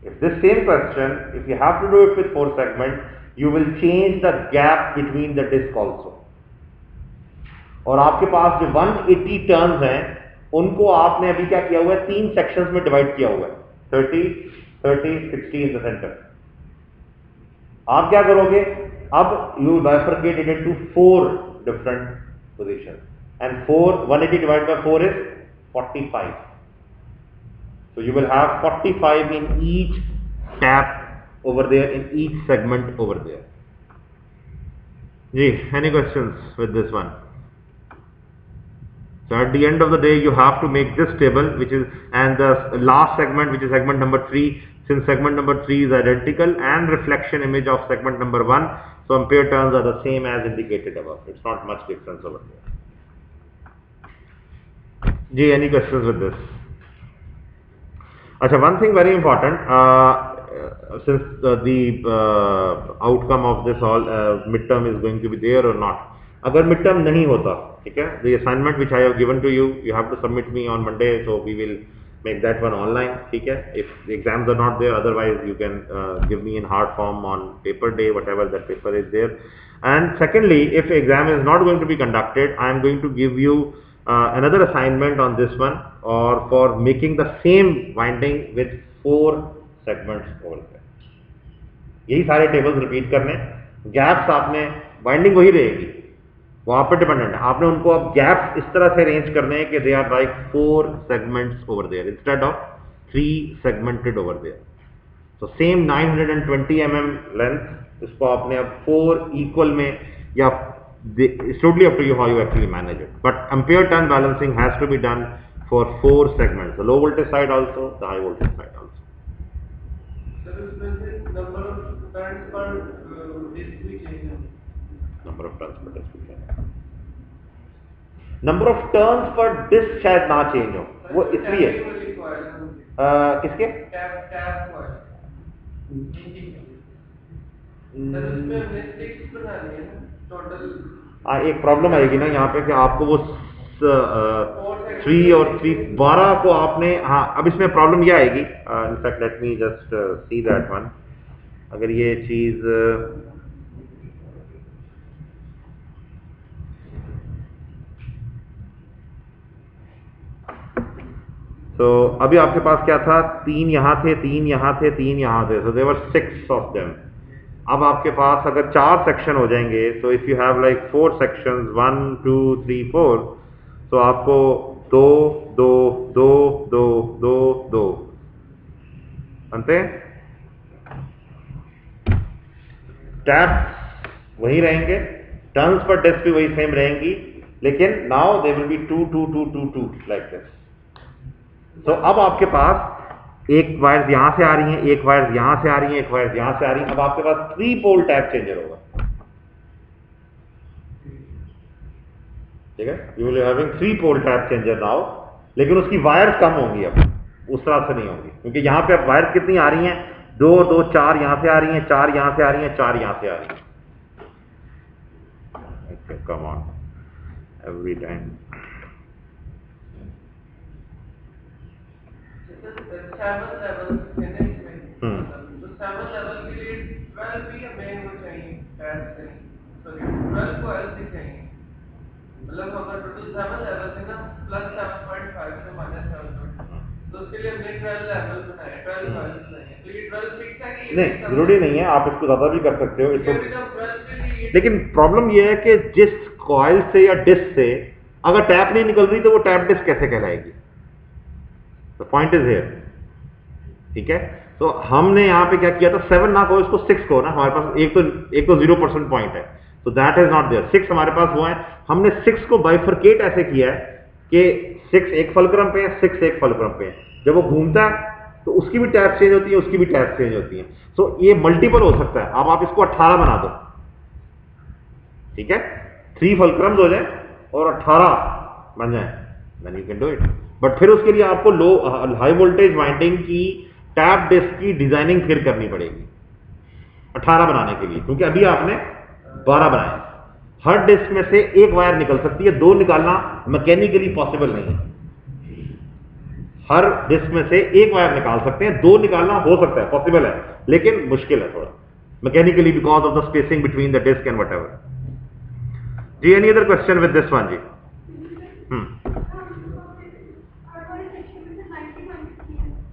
if this same question, if you have to do it with 4 segments, you will change the gap between the disc also. और आपके पास जो 180 टर्न्स हैं उनको आपने अभी क्या किया हुआ है, 3 सेक्शंस में डिवाइड किया हुआ है, 30, 30, 60 इन द सेंटर. आप क्या करोगे, अब you bifurcate it into 4 different positions, and 180 divide by 4 is 45. So you will have 45 in each tap over there, in each segment over there. Ji, any questions with this one? So at the end of the day, you have to make this table, which is, and the last segment, which is segment number 3, since segment number 3 is identical and reflection image of segment number 1, so ampere turns are the same as indicated above. It's not much difference over there. Ji, any questions with this? Achha, one thing very important, since the outcome of this all midterm is going to be there or not. अगर midterm नहीं होता, ठीक है, the assignment which I have given to you, you have to submit me on Monday, so we will make that one online, ठीक है. If the exams are not there, otherwise you can give me in hard form on paper day, whatever that paper is there. And secondly, if exam is not going to be conducted, I am going to give you another assignment on this one, or for making the same winding with 4 segments over there. यही सारे tables repeat करने, gaps आपने, winding वही रहेगी, वो आप पे dependent है, आपने उनको अब गैप्स इस तरह से अरेंज करने हैं कि they are like 4 segments over there instead of 3 segmented over there. So same 920 mm length, इसको आपने अब 4 इक्वल में, या it's totally up to you how you actually manage it, but ampere turn balancing has to be done for 4 segments, the low voltage side also, the high voltage side also. Sir, इसमें number of turns per disc भी change है. Number of turns per disc भी change. Number of turns per disc शायद ना change हो, वो इसलिए किसके एक प्रॉब्लम आएगी ना यहाँ पे कि आपको वो 3 और 12 को आपने, हाँ अब इसमें प्रॉब्लम ये आएगी, in fact let me just see that one. अगर ये चीज तो अभी आपके पास क्या था, 3 यहाँ थे, 3 यहाँ थे, 3 यहाँ थे, so there were 6 of them. अब आपके पास अगर 4 सेक्शन हो जाएंगे, so if you have like 4 sections, 1 2 3 4, तो आपको 2 2 2 2 2 2 बनते, टैप्स वही रहेंगे, टर्न्स पर डिस्क भी वही सेम रहेंगी, लेकिन now they will be 2 2 2 2 2 like this. तो अब आपके पास एक वायर्स यहां से आ रही हैं, एक वायर्स यहां से आ रही हैं, एक वायर्स यहां से आ रही हैं. अब आपके पास 3 पोल टैप चेंजर होगा, ठीक है, you will having 3 pole tap changer now, लेकिन उसकी वायर्स कम होंगी, अब उस तरह से नहीं होंगी, क्योंकि यहां पे अब वायर्स कितनी आ रही हैं, 2 2 4 यहां से आ रही हैं, 4 यहां से आ रही हैं, 4 यहां से आ रही हैं. Okay, come on, every time. 7 level है ना इसमें, तो 7 लेवल के लिए 12 भी हमें वो चाहिए, टैप चाहिए, सॉरी 12 को एल भी चाहिए, मतलब अगर टोटल 7 लेवल है ना, प्लस 7.5 से माइनस 7.5, तो उसके लिए हमने 12 लेवल बनाए, 12 वायर्स बनाए. तो ये 12 फिक्स है कि नहीं, जरूरी नहीं है, आप इसको ज्यादा भी कर सकते हो इसको, लेकिन प्रॉब्लम ये है कि जिस कॉइल से या डिस्क से अगर टैप नहीं निकल रही तो वो टैप डिस्क कैसे कहलाएगी. द पॉइंट इज हियर, ठीक है. तो हमने यहाँ पे क्या किया था, 7 ना कहो, इसको 6 कहो ना, हमारे पास एक तो 0% पॉइंट है, तो दैट इज नॉट देयर। 6 हमारे पास वो है, हमने 6 को बाइफरकेट ऐसे किया है कि 6 एक फलक्रम पे है, 6 एक फलक्रम पे है। जब वो घूमता है तो उसकी भी टैप चेंज होती है, उसकी भी टैप चेंज होती है। सो ये मल्टीपल हो सकता है। अब आप इसको 18 बना दो, ठीक है, 3 फलक्रम्स हो जाए और 18 बन जाए, then you can do it. But फिर उसके लिए आपको लो हाई वोल्टेज वाइंडिंग की टैप डिस्क की डिजाइनिंग फिर करनी पड़ेगी 18 बनाने के लिए, क्योंकि अभी आपने 12 बनाए। हर डिस्क में से एक वायर निकल सकती है, 2 निकालना मैकेनिकली पॉसिबल नहीं है। हर डिस्क में से एक वायर निकाल सकते हैं, 2 निकालना हो सकता है, पॉसिबल है, लेकिन मुश्किल है थोड़ा mechanically because of the spacing between the disc and whatever. जी, any other question with this one जी?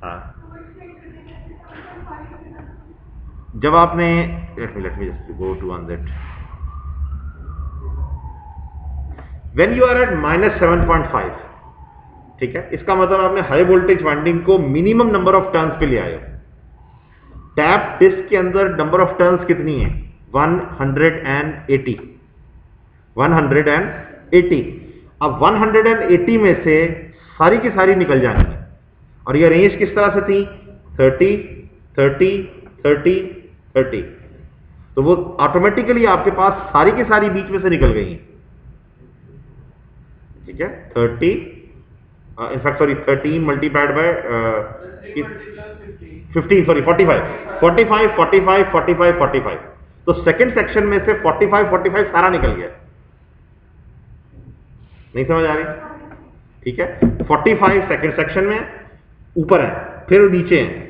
हाँ, जब आपने let me just go to on that, when you are at -7.5, ठीक है, इसका मतलब आपने हाई वोल्टेज वाइंडिंग को मिनिमम नंबर ऑफ टर्न्स पे ले आए हो। टैप डिस्क के अंदर नंबर ऑफ टर्न्स कितनी है? 180। 180। अब 180 में से सारी की सारी निकल जानी है, और ये रेंज किस तरह से थी? 30 30 30 30। तो वो ऑटोमेटिकली आपके पास सारी की सारी बीच में से निकल गई हैं, ठीक है। 30 in fact sorry 13 multiplied by 15 sorry 45 45 45 45 45। तो सेकंड सेक्शन में से 45 45 सारा निकल गया। नहीं समझ आ रही? ठीक है, 45 सेकंड सेक्शन में ऊपर है, फिर नीचे है।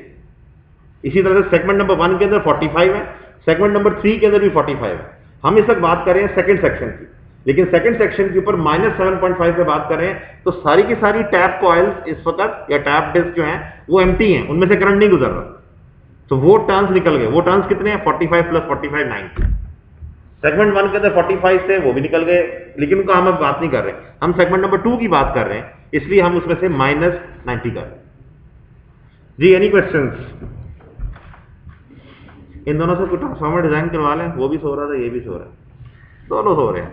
इसी तरह से सेगमेंट नंबर 1 के अंदर 45 है, सेगमेंट नंबर 3 के अंदर भी 45 है। हम इस वक्त बात कर रहे हैं सेकंड सेक्शन की, लेकिन सेकंड सेक्शन के ऊपर -7.5 पे बात कर रहे हैं, तो सारी की सारी टैप कॉइल्स इस वक्त या टैप डिस्क जो हैं वो एम्प्टी हैं, उनमें से करंट नहीं गुजर रहा। तो वो टर्न्स निकल गए। वो टर्न्स कितने हैं? 45 + 45 90। सेगमेंट 1 के अंदर 45 से वो भी निकल गए, लेकिन उनका हम अब बात नहीं कर रहे, हम सेगमेंट नंबर 2 की बात कर रहे हैं, इसलिए हम उसमें से -90 कर रहे हैं। जी, एनी क्वेश्चंस? इन दोनों से कुछ ट्रांसफार्मर डिजाइन करवा लें, वो भी सो रहा था, ये भी सो रहा है, दोनों सो रहे हैं।